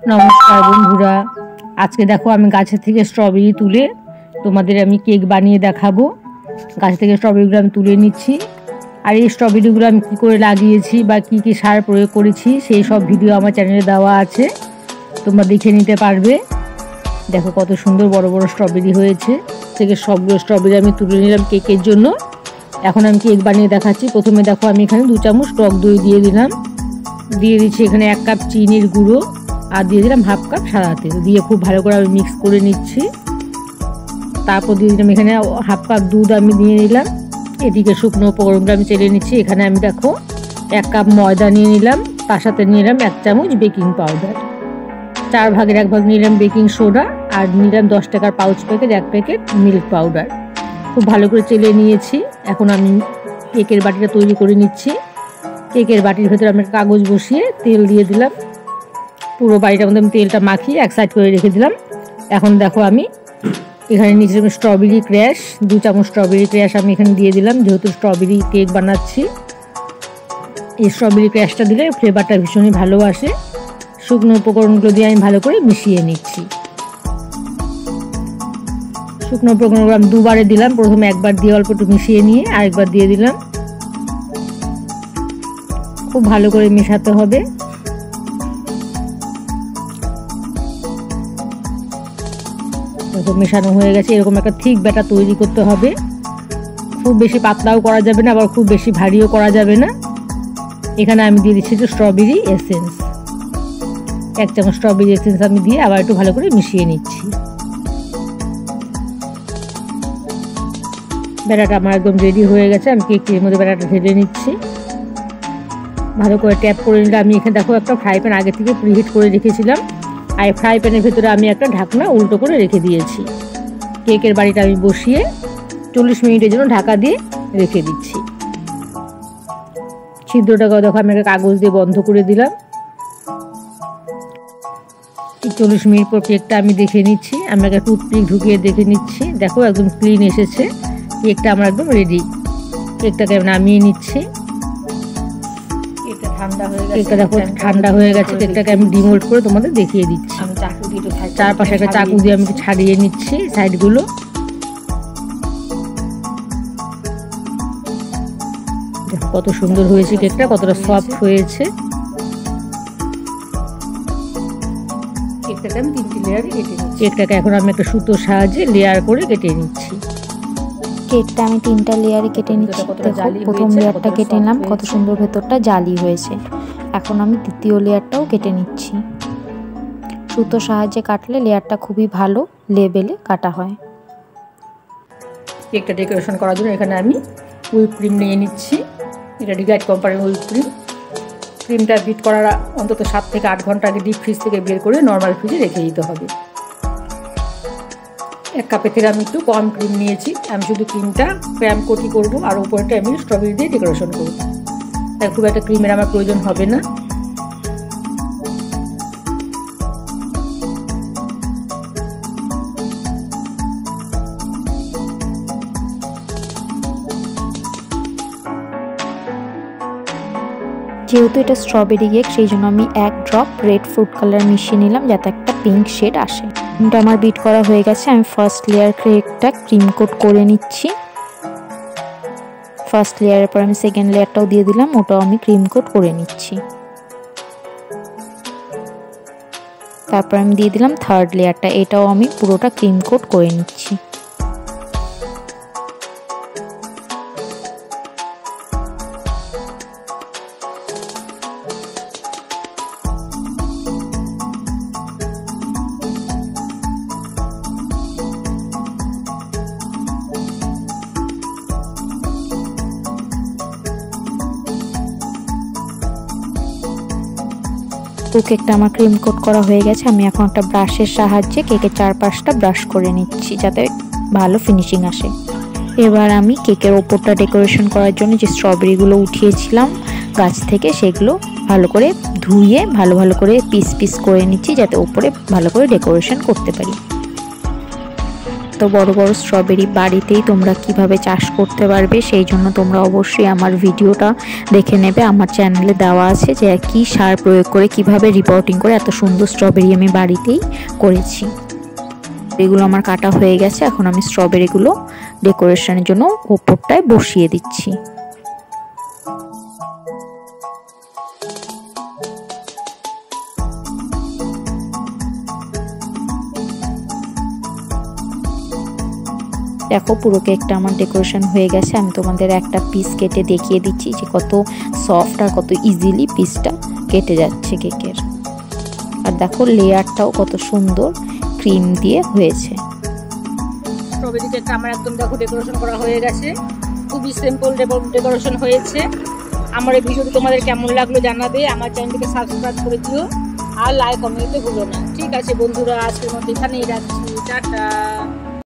নমস্কার বন্ধুরা, আজকে দেখো আমি গাছের থেকে স্ট্রবেরি তুলে তোমাদের আমি কেক বানিয়ে দেখাবো। গাছ থেকে স্ট্রবেরিগুলো আমি তুলে নিচ্ছি, আর এই স্ট্রবেরিগুলো আমি কী করে লাগিয়েছি বা কী কী সার প্রয়োগ করেছি সেই সব ভিডিও আমার চ্যানেলে দেওয়া আছে, তোমরা দেখে নিতে পারবে। দেখো কত সুন্দর বড় বড় স্ট্রবেরি হয়েছে। থেকে সবগুলো স্ট্রবেরি আমি তুলে নিলাম কেকের জন্য। এখন আমি কেক বানিয়ে দেখাচ্ছি। প্রথমে দেখো আমি এখানে 2 চামচ টক দই দিয়ে দিলাম, দিয়ে দিচ্ছি এখানে 1 কাপ চিনির গুঁড়ো, আর দিয়ে দিলাম 1/2 কাপ সাদা তেল, দিয়ে খুব ভালো করে আমি মিক্স করে নিচ্ছি। তারপর দিয়ে দিলাম এখানে 1/2 কাপ দুধ আমি দিয়ে নিলাম। এদিকে শুকনো উপকরণগুলো আমি চেলে নিচ্ছি। এখানে আমি দেখো 1 কাপ ময়দা নিয়ে নিলাম, তার সাথে নিয়ে নিলাম 1 চামচ বেকিং পাউডার, 4 ভাগের 1 ভাগ নিলাম বেকিং সোডা, আর নিলাম 10 টাকার pouch packet 1 packet milk powder. খুব ভালো করে চেলে নিয়েছি। এখন আমি কেকের বাটিটা তৈরি করে নিচ্ছি। কেকের বাটির ভেতরে আমি কাগজ বসিয়ে তেল দিয়ে দিলাম। পুরো বাড়িটার মধ্যে আমি তেলটা মাখিয়ে এক সাইড করে রেখে দিলাম। এখন দেখো আমি এখানে নিচে স্ট্রবেরি ক্র্যাশ 2 চামচ স্ট্রবেরি ক্র্যাশ আমি এখানে দিয়ে দিলাম, যেহেতু স্ট্রবেরি কেক বানাচ্ছি। এই স্ট্রবেরি ক্র্যাশটা দিলে ফ্লেভারটা ভীষণই ভালো আসে। শুকনো উপকরণগুলো দিয়ে আমি ভালো করে মিশিয়ে নিচ্ছি। শুকনো উপকরণগুলো আমি 2 বারে দিলাম। প্রথমে একবার দিয়ে অল্প একটু মিশিয়ে নিয়ে আরেকবার দিয়ে দিলাম। খুব ভালো করে মেশাতে হবে। মেশানো হয়ে গেছে। এরকম একটা থিক ব্যাটার তৈরি করতে হবে। খুব বেশি পাতলাও করা যাবে না, আবার খুব বেশি ভারীও করা যাবে না। এখানে আমি দিয়ে দিচ্ছি স্ট্রবেরি এসেন্স, 1 চামচ স্ট্রবেরি এসেন্স আমি দিয়ে আবার একটু ভালো করে মিশিয়ে নিচ্ছি। ব্যাটারটা আমার একদম রেডি হয়ে গেছে। আমি কেকের মধ্যে ব্যাটারটা ঢেলে নিচ্ছি। ভালো করে ট্যাপ করে নিলে আমি এখানে দেখো একটা ফ্রাই প্যান আগে থেকে প্রিহিট করে রেখেছিলাম, আর ফ্রাই প্যানের ভেতরে আমি একটা ঢাকনা উল্টো করে রেখে দিয়েছি। কেকের বাড়িটা আমি বসিয়ে 40 মিনিটের জন্য ঢাকা দিয়ে রেখে দিচ্ছি। ছিদ্রটাকে দেখো আমি একটা কাগজ দিয়ে বন্ধ করে দিলাম। 40 মিনিট পর কেকটা আমি দেখে নিচ্ছি। আমি একটা টুথপিক ঢুকিয়ে দেখে নিচ্ছি। দেখো একদম ক্লিন এসেছে। কেকটা আমার একদম রেডি। কেকটাকে নামিয়ে নিচ্ছি। কেকটা দেখো ঠান্ডা হয়ে গেছে। কেকটাকে আমি ডিমোল্ড করে তোমাদের দেখিয়ে দিচ্ছি। চারপাশে একটা চাকু দিয়ে আমি ছাড়িয়ে নিচ্ছি সাইডগুলো। কত সুন্দর হয়েছে কেকটা, কতটা সফট হয়েছে। কেকটাকে আমি 3টি লেয়ারে কেটে নিচ্ছি। কেকটাকে এখন আমি একটা সুতোর সাহায্যে লেয়ার করে কেটে নিচ্ছি। কেকটা আমি 3টা লেয়ারে কেটে নিচ্ছি। প্রথম লেয়ারটা কেটে নিলাম, কত সুন্দর ভেতরটা জালি হয়েছে। এখন আমি দ্বিতীয় লেয়ারটাও কেটে নিচ্ছি। সুতোর সাহায্যে কাটলে লেয়ারটা খুবই ভালো লেভেলে কাটা হয়। কেকটা ডেকোরেশন করার জন্য এখানে আমি হুইপ ক্রিম নিয়ে নিচ্ছি। এটা ডিলাইট কোম্পানির হুইপ ক্রিম। ক্রিমটা বিট করার অন্তত 7 থেকে 8 ঘন্টা আগে ডিপ ফ্রিজ থেকে বের করে নর্মাল ফ্রিজে রেখে দিতে হবে। 1 কাপের থেকে আমি একটু কম ক্রিম নিয়েছি। আমি শুধু ক্রিমটা ক্র্যাম কোটি করবো, আর উপরটা আমি স্ট্রবেরি দিয়ে ডেকোরেশন করবো। তাই খুব একটা ক্রিমের আমার প্রয়োজন হবে না। যেহেতু এটা স্ট্রবেরি কেক, সেই জন্য আমি 1 ড্রপ রেড ফুড কালার মিশিয়ে নিলাম, যাতে একটা পিঙ্ক শেড আসে। এটা আমার বিট করা হয়ে গেছে। আমি ফার্স্ট লেয়ার কেকটা ক্রিম কোট করে নিচ্ছি। ফার্স্ট লেয়ারের পর আমি সেকেন্ড লেয়ারটাও দিয়ে দিলাম, ওটাও আমি ক্রিম কোট করে নিচ্ছি। তারপর আমি দিয়ে দিলাম থার্ড লেয়ারটা, এটাও আমি পুরোটা ক্রিম কোট করে নিচ্ছি। তো কেকটা আমার ক্রিম কোট করা হয়ে গেছে। আমি এখন একটা ব্রাশের সাহায্যে কেকের চারপাশটা ব্রাশ করে নিচ্ছি, যাতে ভালো ফিনিশিং আসে। এবার আমি কেকের ওপরটা ডেকোরেশন করার জন্য যে স্ট্রবেরিগুলো উঠিয়েছিলাম গাছ থেকে, সেগুলো ভালো করে ধুয়ে ভালো করে পিস পিস করে নিচ্ছি, যাতে ওপরে ভালো করে ডেকোরেশন করতে পারি। এত বড় বড় স্ট্রবেরি বাড়িতেই তোমরা কিভাবে চাষ করতে পারবে, সেই জন্য তোমরা অবশ্যই আমার ভিডিওটা দেখে নেবে। আমার চ্যানেলে দেওয়া আছে যে কী সার প্রয়োগ করে কিভাবে রিপোর্টিং করে এত সুন্দর স্ট্রবেরি আমি বাড়িতেই করেছি। এগুলো আমার কাটা হয়ে গেছে, এখন আমি স্ট্রবেরিগুলো ডেকোরেশনের জন্য ওপরটায় বসিয়ে দিচ্ছি। দেখো পুরো কেকটা আমার ডেকোরেশন হয়ে গেছে। আমি তোমাদের একটা পিস কেটে দেখিয়ে দিচ্ছি যে কত সফট আর কত ইজিলি পিসটা কেটে যাচ্ছে কেকের। আর দেখো লেয়ারটাও কত সুন্দর ক্রিম দিয়ে হয়েছে। স্ট্রবেরি কেকটা আমার একদম দেখো ডেকোরেশন করা হয়ে গেছে, খুবই সিম্পল ডেকোরেশন হয়েছে। আমার এই ভিডিওটি তোমাদের কেমন লাগলো জানাবে, আমার চ্যানেলটিকে সাবস্ক্রাইব করে দিও আর লাইক কমেন্ট করতে ভুলো না। ঠিক আছে বন্ধুরা, আজকের মতো এখানেই রাখছি, টাটা।